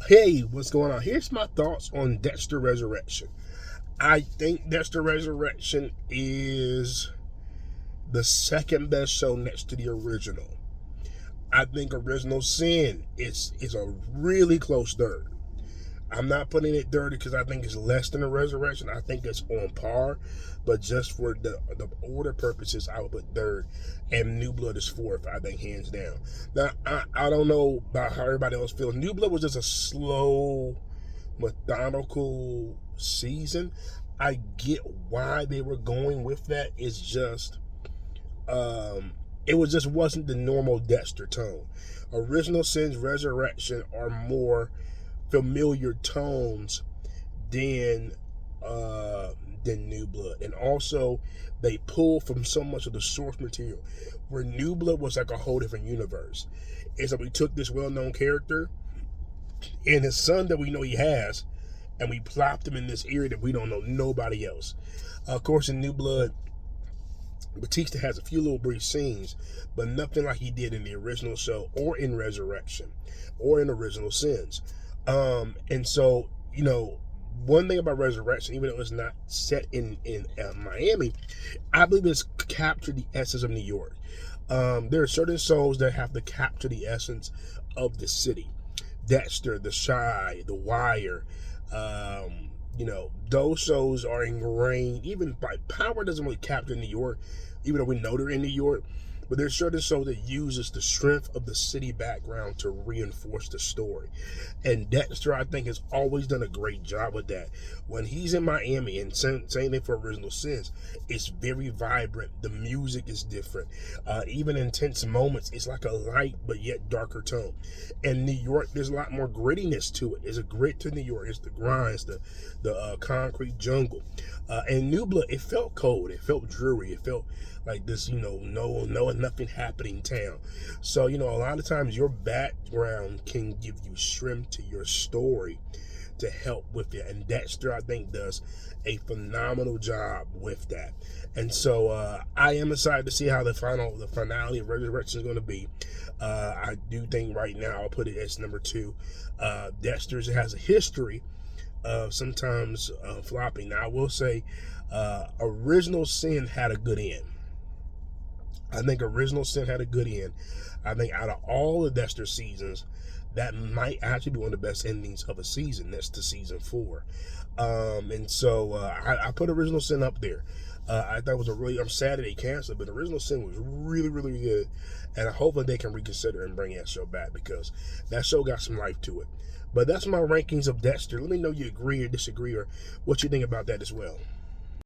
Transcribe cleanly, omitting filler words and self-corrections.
Hey, what's going on? Here's my thoughts on Dexter Resurrection. I think Dexter Resurrection is the second best show next to the original. I think Original Sin is a really close third. I'm not putting it third because I think it's less than the Resurrection. I think it's on par, but just for the order purposes, I would put third, and New Blood is fourth. I think hands down. Now I don't know about how everybody else feels. New Blood was just a slow, methodical season. I get why they were going with that. It's just it was just wasn't the normal Dexter tone. Original Sin's Resurrection are more familiar tones than uh than New Blood. And also they pull from so much of the source material. Where New Blood was like a whole different universe. It's like we took this well-known character and his son that we know he has, and we plopped him in this area that we don't know nobody else. Of course, in New Blood, Batista has a few little brief scenes, but nothing like he did in the original show or in Resurrection or in Original Sins. And so, one thing about Resurrection, even though it's not set in Miami, I believe it's captured the essence of New York. There are certain shows that have to capture the essence of the city. Dexter, The Shy, The Wire, those shows are ingrained. Even like Power doesn't really capture New York, even though we know they're in New York. But there's certain shows that uses the strength of the city background to reinforce the story. And Dexter, I think, has always done a great job with that. When he's in Miami, and same thing for Original Sins, it's very vibrant. The music is different. Even intense moments, it's like a light but yet darker tone. And New York, there's a lot more grittiness to it. There's a grit to New York. It's the grinds, the concrete jungle. And New Blood, it felt cold. It felt dreary. It felt like this, no nothing happening town. So, a lot of times your background can give you strength to your story to help with it. And Dexter, I think, does a phenomenal job with that. And so I am excited to see how the finale of Resurrection is going to be. I do think right now I'll put it as number 2. Dexter has a history of sometimes flopping. Now, I will say Original Sin had a good end. I think Original Sin had a good end. I think out of all the Dexter seasons, that might actually be one of the best endings of a season. That's to season 4. And so I put Original Sin up there. I thought it was I'm sad that they canceled, but Original Sin was really, really good. And I hope that they can reconsider and bring that show back, because that show got some life to it. But that's my rankings of Dexter. Let me know you agree or disagree, or what you think about that as well.